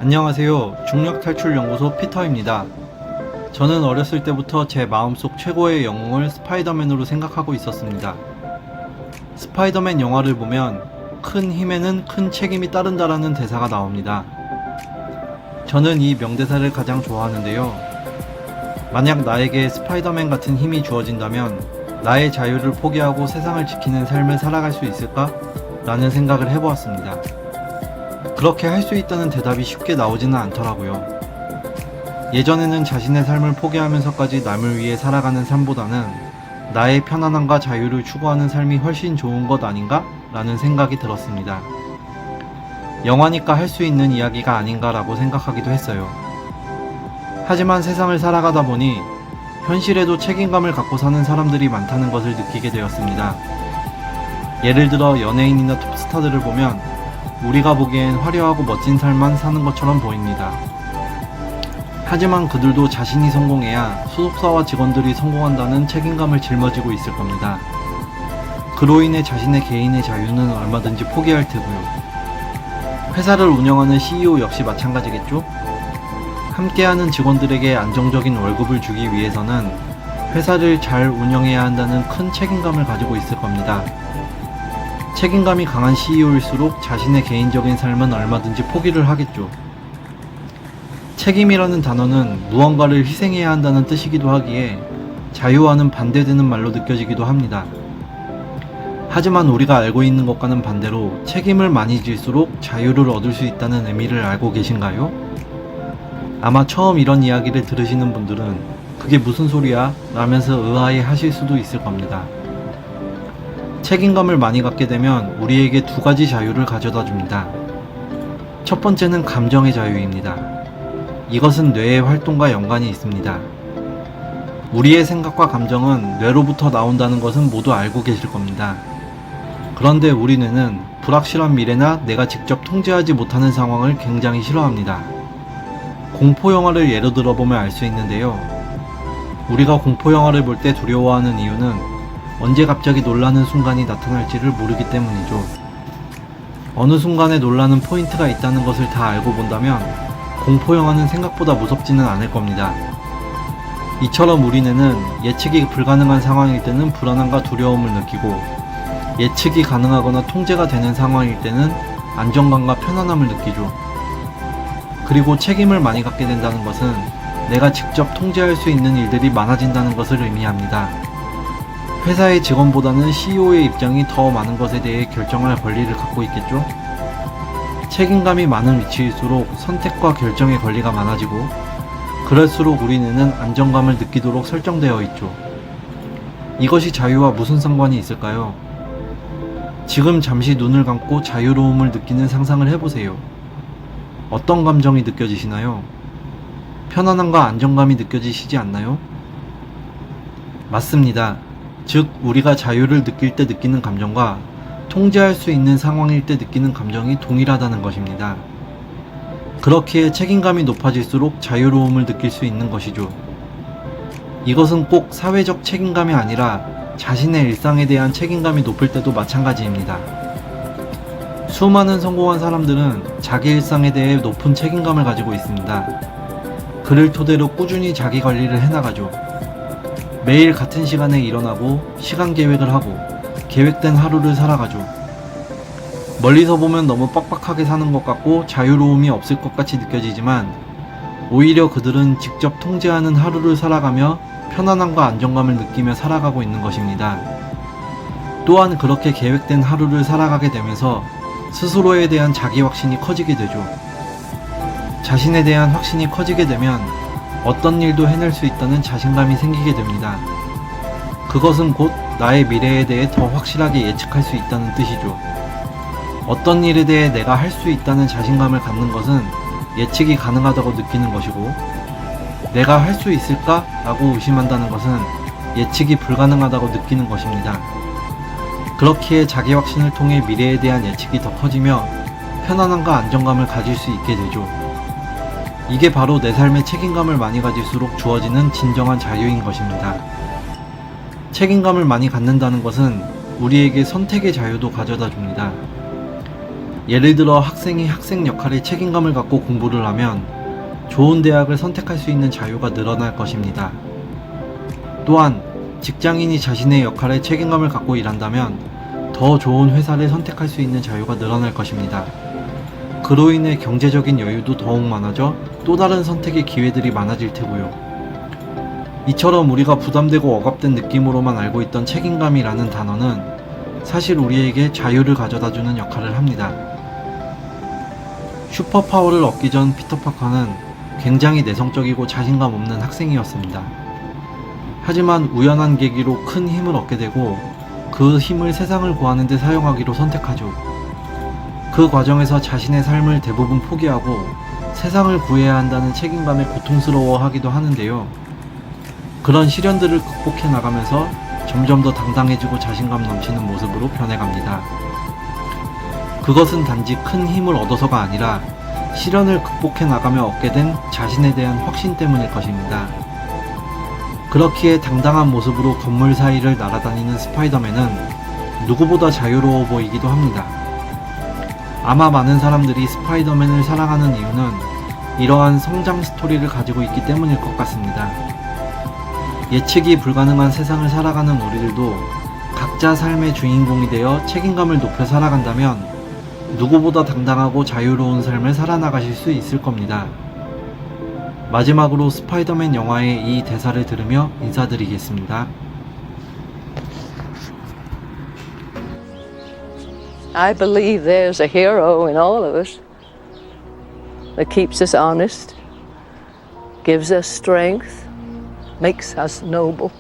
안녕하세요. 중력탈출연구소 피터입니다. 저는 어렸을 때부터 제 마음속 최고의 영웅을 스파이더맨으로 생각하고 있었습니다. 스파이더맨 영화를 보면 큰 힘에는 큰 책임이 따른다라는 대사가 나옵니다. 저는 이 명대사를 가장 좋아하는데요. 만약 나에게 스파이더맨 같은 힘이 주어진다면 나의 자유를 포기하고 세상을 지키는 삶을 살아갈 수 있을까? 라는 생각을 해보았습니다. 그렇게 할 수 있다는 대답이 쉽게 나오지는 않더라고요. 예전에는 자신의 삶을 포기하면서까지 남을 위해 살아가는 삶보다는 나의 편안함과 자유를 추구하는 삶이 훨씬 좋은 것 아닌가? 라는 생각이 들었습니다. 영화니까 할 수 있는 이야기가 아닌가라고 생각하기도 했어요. 하지만 세상을 살아가다 보니 현실에도 책임감을 갖고 사는 사람들이 많다는 것을 느끼게 되었습니다. 예를 들어 연예인이나 톱스타들을 보면 우리가 보기엔 화려하고 멋진 삶만 사는 것처럼 보입니다. 하지만 그들도 자신이 성공해야 소속사와 직원들이 성공한다는 책임감을 짊어지고 있을 겁니다. 그로 인해 자신의 개인의 자유는 얼마든지 포기할 테고요. 회사를 운영하는 CEO 역시 마찬가지겠죠? 함께하는 직원들에게 안정적인 월급을 주기 위해서는 회사를 잘 운영해야 한다는 큰 책임감을 가지고 있을 겁니다. 책임감이 강한 CEO일수록 자신의 개인적인 삶은 얼마든지 포기를 하겠죠. 책임이라는 단어는 무언가를 희생해야 한다는 뜻이기도 하기에 자유와는 반대되는 말로 느껴지기도 합니다. 하지만 우리가 알고 있는 것과는 반대로 책임을 많이 질수록 자유를 얻을 수 있다는 의미를 알고 계신가요? 아마 처음 이런 이야기를 들으시는 분들은 그게 무슨 소리야? 라면서 의아해 하실 수도 있을 겁니다. 책임감을 많이 갖게 되면 우리에게 두 가지 자유를 가져다 줍니다. 첫 번째는 감정의 자유입니다. 이것은 뇌의 활동과 연관이 있습니다. 우리의 생각과 감정은 뇌로부터 나온다는 것은 모두 알고 계실 겁니다. 그런데 우리 뇌는 불확실한 미래나 내가 직접 통제하지 못하는 상황을 굉장히 싫어합니다. 공포영화를 예로 들어보면 알 수 있는데요. 우리가 공포영화를 볼 때 두려워하는 이유는 언제 갑자기 놀라는 순간이 나타날지를 모르기 때문이죠. 어느 순간에 놀라는 포인트가 있다는 것을 다 알고 본다면 공포영화는 생각보다 무섭지는 않을 겁니다. 이처럼 우리 뇌는 예측이 불가능한 상황일 때는 불안함과 두려움을 느끼고 예측이 가능하거나 통제가 되는 상황일 때는 안정감과 편안함을 느끼죠. 그리고 책임을 많이 갖게 된다는 것은 내가 직접 통제할 수 있는 일들이 많아진다는 것을 의미합니다. 회사의 직원보다는 CEO의 입장이 더 많은 것에 대해 결정할 권리를 갖고 있겠죠? 책임감이 많은 위치일수록 선택과 결정의 권리가 많아지고 그럴수록 우리는 안정감을 느끼도록 설정되어 있죠. 이것이 자유와 무슨 상관이 있을까요? 지금 잠시 눈을 감고 자유로움을 느끼는 상상을 해보세요. 어떤 감정이 느껴지시나요? 편안함과 안정감이 느껴지시지 않나요? 맞습니다. 즉, 우리가 자유를 느낄 때 느끼는 감정과 통제할 수 있는 상황일 때 느끼는 감정이 동일하다는 것입니다. 그렇기에 책임감이 높아질수록 자유로움을 느낄 수 있는 것이죠. 이것은 꼭 사회적 책임감이 아니라 자신의 일상에 대한 책임감이 높을 때도 마찬가지입니다. 수많은 성공한 사람들은 자기 일상에 대해 높은 책임감을 가지고 있습니다. 그를 토대로 꾸준히 자기 관리를 해나가죠. 매일 같은 시간에 일어나고 시간 계획을 하고 계획된 하루를 살아가죠. 멀리서 보면 너무 빡빡하게 사는 것 같고 자유로움이 없을 것 같이 느껴지지만 오히려 그들은 직접 통제하는 하루를 살아가며 편안함과 안정감을 느끼며 살아가고 있는 것입니다. 또한 그렇게 계획된 하루를 살아가게 되면서 스스로에 대한 자기 확신이 커지게 되죠. 자신에 대한 확신이 커지게 되면 어떤 일도 해낼 수 있다는 자신감이 생기게 됩니다. 그것은 곧 나의 미래에 대해 더 확실하게 예측할 수 있다는 뜻이죠. 어떤 일에 대해 내가 할 수 있다는 자신감을 갖는 것은 예측이 가능하다고 느끼는 것이고 내가 할 수 있을까? 라고 의심한다는 것은 예측이 불가능하다고 느끼는 것입니다. 그렇기에 자기 확신을 통해 미래에 대한 예측이 더 커지며 편안함과 안정감을 가질 수 있게 되죠. 이게 바로 내 삶의 책임감을 많이 가질수록 주어지는 진정한 자유인 것입니다. 책임감을 많이 갖는다는 것은 우리에게 선택의 자유도 가져다 줍니다. 예를 들어 학생이 학생 역할에 책임감을 갖고 공부를 하면 좋은 대학을 선택할 수 있는 자유가 늘어날 것입니다. 또한 직장인이 자신의 역할에 책임감을 갖고 일한다면 더 좋은 회사를 선택할 수 있는 자유가 늘어날 것입니다. 그로 인해 경제적인 여유도 더욱 많아져 또 다른 선택의 기회들이 많아질 테고요. 이처럼 우리가 부담되고 억압된 느낌으로만 알고 있던 책임감이라는 단어는 사실 우리에게 자유를 가져다주는 역할을 합니다. 슈퍼파워를 얻기 전 피터 파커는 굉장히 내성적이고 자신감 없는 학생이었습니다. 하지만 우연한 계기로 큰 힘을 얻게 되고 그 힘을 세상을 구하는 데 사용하기로 선택하죠. 그 과정에서 자신의 삶을 대부분 포기하고 세상을 구해야 한다는 책임감에 고통스러워하기도 하는데요. 그런 시련들을 극복해 나가면서 점점 더 당당해지고 자신감 넘치는 모습으로 변해갑니다. 그것은 단지 큰 힘을 얻어서가 아니라 시련을 극복해 나가며 얻게 된 자신에 대한 확신 때문일 것입니다. 그렇기에 당당한 모습으로 건물 사이를 날아다니는 스파이더맨은 누구보다 자유로워 보이기도 합니다. 아마 많은 사람들이 스파이더맨을 사랑하는 이유는 이러한 성장 스토리를 가지고 있기 때문일 것 같습니다. 예측이 불가능한 세상을 살아가는 우리들도 각자 삶의 주인공이 되어 책임감을 높여 살아간다면 누구보다 당당하고 자유로운 삶을 살아나가실 수 있을 겁니다. 마지막으로 스파이더맨 영화의 이 대사를 들으며 인사드리겠습니다. I believe there's a hero in all of us that keeps us honest, gives us strength, makes us noble.